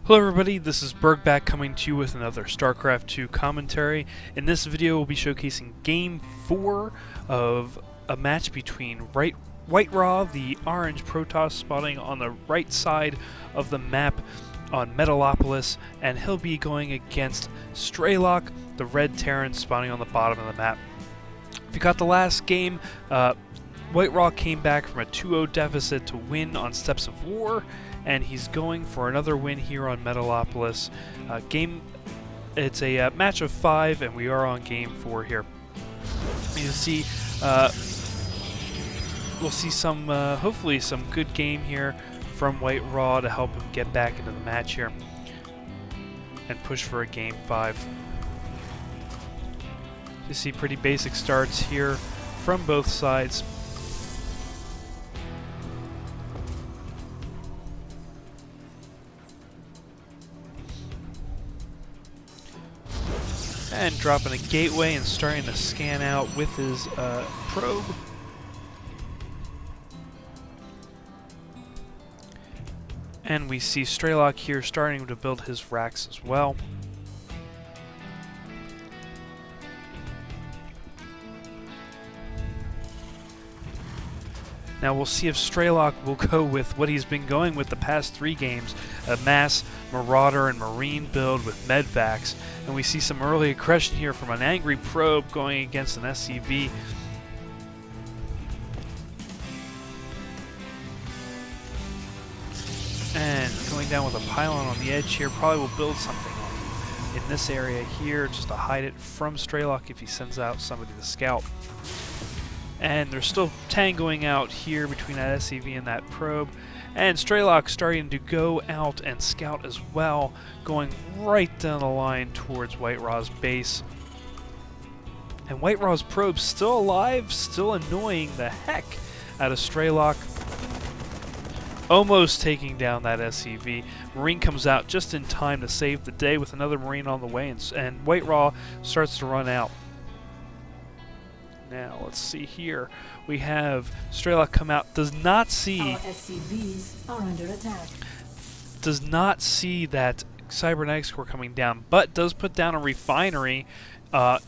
Hello everybody, this is Burgback coming to you with another Starcraft 2 commentary. In this video we'll be showcasing Game 4 of a match between WhiteRa, the orange Protoss spawning on the right side of the map on Metalopolis, and he'll be going against Strelok, the red Terran spawning on the bottom of the map. If you got the last game, WhiteRa came back from a 2-0 deficit to win on Steps of War, and he's going for another win here on Metalopolis. It's a match of 5, and we are on Game 4 here. You see, we'll see some, hopefully some good game here from WhiteRa to help him get back into the match here and push for a Game 5. You see pretty basic starts here from both sides. And dropping a gateway and starting to scan out with his probe. And we see Strelok here starting to build his racks as well. Now we'll see if Strelok will go with what he's been going with the past 3 games, a mass, marauder, and marine build with medvacs. And we see some early aggression here from an angry probe going against an SCV. And going down with a pylon on the edge here, probably will build something in this area here just to hide it from Strelok if he sends out somebody to scout. And there's still tangoing out here between that SCV and that probe. And Strelok starting to go out and scout as well, going right down the line towards WhiteRa's base. And WhiteRa's probe still alive, still annoying the heck out of Strelok. Almost taking down that SCV. Marine comes out just in time to save the day with another Marine on the way, and WhiteRa starts to run out. Now, let's see here. We have Strelok come out, does not see... Our SCVs are under attack. Does not see that cybernetics core coming down, but does put down a refinery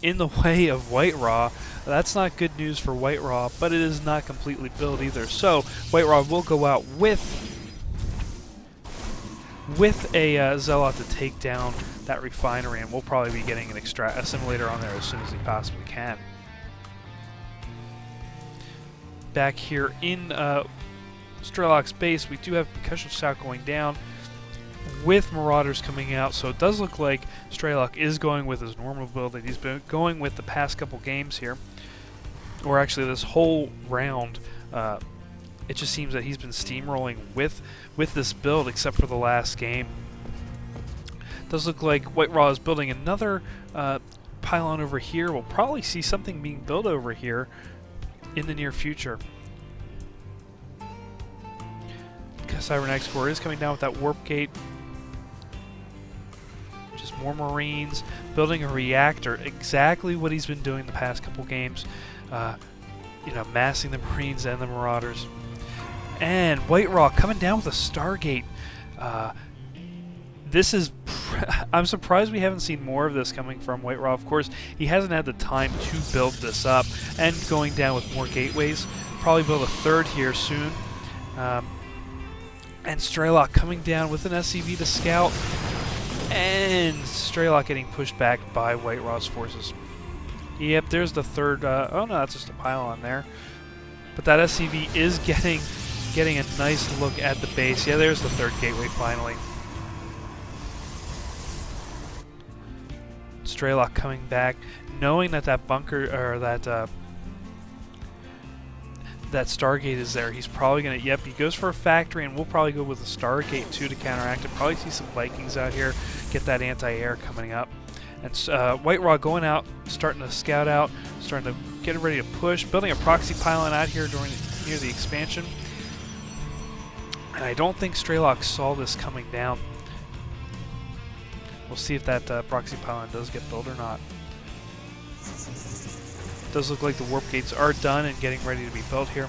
in the way of WhiteRa. That's not good news for WhiteRa, but it is not completely built either. So, WhiteRa will go out with a Zealot to take down that refinery, and we'll probably be getting an assimilator on there as soon as he possibly can. Back here in Strelok's base, we do have percussion scout going down with marauders coming out, so it does look like Strelok is going with his normal build that he's been going with the past couple games here, or actually this whole round. It just seems that he's been steamrolling with this build, except for the last game. It does look like WhiteRa is building another pylon over here. We'll probably see something being built over here in the near future. Cybernetics core is coming down with that warp gate. Just more Marines building a reactor, exactly what he's been doing the past couple games. You know, massing the Marines and the Marauders. And WhiteRa coming down with a Stargate. This is I'm surprised we haven't seen more of this coming from WhiteRa. Of course, he hasn't had the time to build this up, and going down with more gateways. Probably build a third here soon. And Strelok coming down with an SCV to scout, and Strelok getting pushed back by WhiteRa's forces. Yep, there's the third. Oh no, that's just a pylon there. But that SCV is getting a nice look at the base. Yeah, there's the third gateway finally. Strelok coming back, knowing that that bunker or that Stargate is there. He's probably gonna. Yep, he goes for a factory, and we'll probably go with a Stargate too to counteract it. Probably see some Vikings out here, get that anti-air coming up. And WhiteRa going out, starting to scout out, starting to get ready to push, building a proxy pylon out here near the expansion. And I don't think Strelok saw this coming down. We'll see if that proxy pylon does get built or not. Does look like the warp gates are done and getting ready to be built here.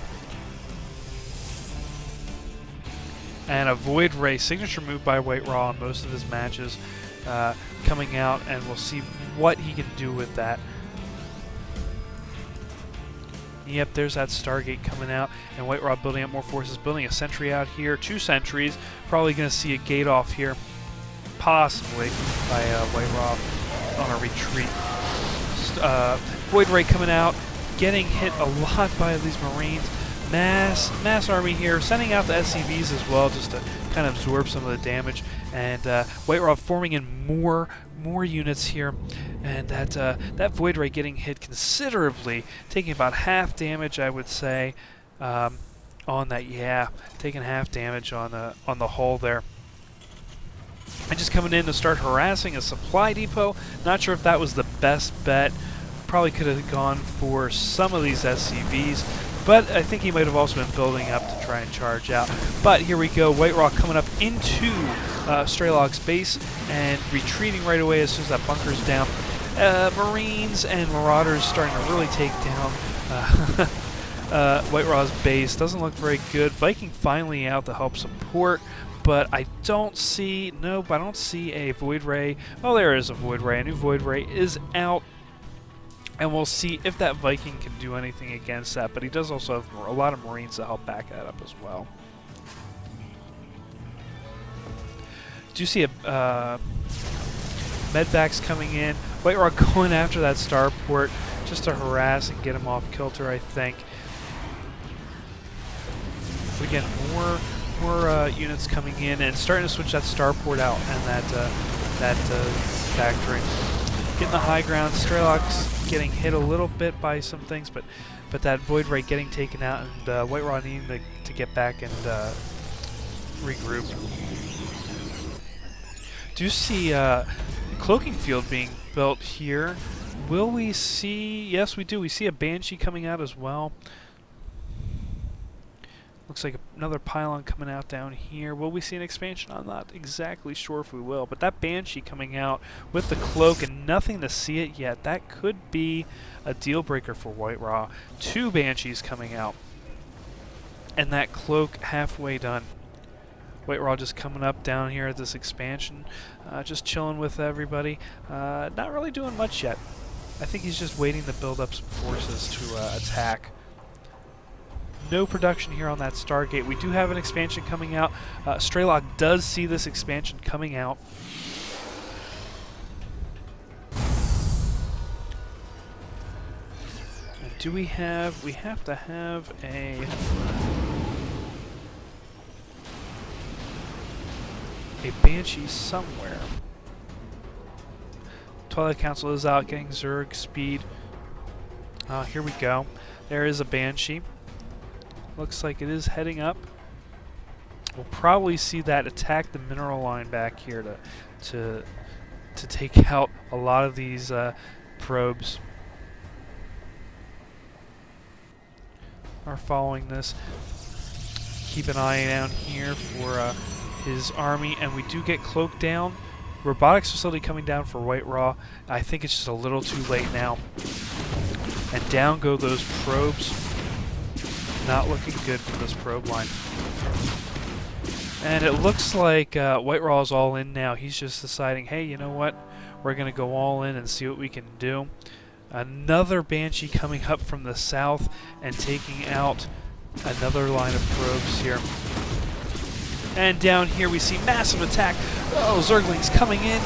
And a Void Ray, signature move by WhiteRa in most of his matches, coming out, and we'll see what he can do with that. Yep, there's that Stargate coming out, and WhiteRa building up more forces, building a sentry out here, 2 sentries, probably going to see a gate off here, possibly, by WhiteRa on a retreat. Void Ray coming out, getting hit a lot by these Marines. Mass army here, sending out the SCVs as well, just to kind of absorb some of the damage. And WhiteRa forming in more units here, and that Void Ray getting hit considerably, taking about half damage, I would say, on that. Yeah, taking half damage on the hull there. And just coming in to start harassing a supply depot. Not sure if that was the best bet. Probably could have gone for some of these SCVs, but I think he might have also been building up to try and charge out. But here we go, WhiteRa coming up into Strelok's base and retreating right away as soon as that bunker's down. Marines and Marauders starting to really take down WhiteRa's base. Doesn't look very good. Viking finally out to help support, but I don't see, nope, I don't see a Void Ray. Oh, there is a Void Ray. A new Void Ray is out. And we'll see if that Viking can do anything against that. But he does also have a lot of Marines to help back that up as well. Do you see a medvacs coming in? WhiteRa going after that starport just to harass and get him off kilter, I think. Again, more units coming in and starting to switch that starport out and that factory. Getting the high ground. Strelok's getting hit a little bit by some things, but that Void Ray getting taken out, and WhiteRa needing to get back and regroup. Do you see cloaking field being built here? Will we see? Yes, we do. We see a Banshee coming out as well. Looks like another pylon coming out down here. Will we see an expansion? I'm not exactly sure if we will, but that Banshee coming out with the cloak and nothing to see it yet, that could be a deal breaker for WhiteRa. 2 Banshees coming out, and that cloak halfway done. WhiteRa just coming up down here at this expansion, just chilling with everybody. Not really doing much yet. I think he's just waiting to build up some forces to attack. No production here on that Stargate. We do have an expansion coming out. Strelok does see this expansion coming out. And do we have... We have to have a Banshee somewhere. Twilight Council is out getting Zerg speed. Here we go. There is a Banshee. Looks like it is heading up. We'll probably see that attack the mineral line back here to take out a lot of these probes. Are following this. Keep an eye down here for his army, and we do get cloaked down. Robotics facility coming down for WhiteRa. I think it's just a little too late now. And down go those probes. Not looking good for this probe line. And it looks like WhiteRa is all in now. He's just deciding, hey, you know what? We're going to go all in and see what we can do. Another Banshee coming up from the south and taking out another line of probes here. And down here we see massive attack. Oh, Zerglings coming in.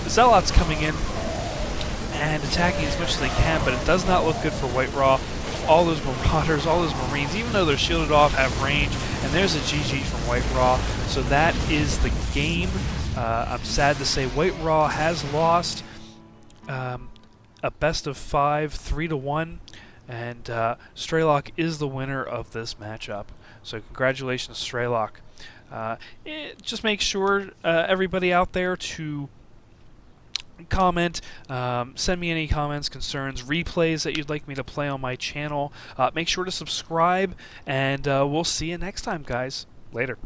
Zealots coming in and attacking as much as they can, but it does not look good for WhiteRa. All those Marauders, all those Marines, even though they're shielded off, have range. And there's a GG from WhiteRa. So that is the game. I'm sad to say WhiteRa has lost a best of 5, 3-1. And Strelok is the winner of this matchup. So congratulations, Strelok. Just make sure, everybody out there, to comment, send me any comments, concerns, replays that you'd like me to play on my channel. Make sure to subscribe, and we'll see you next time, guys. Later.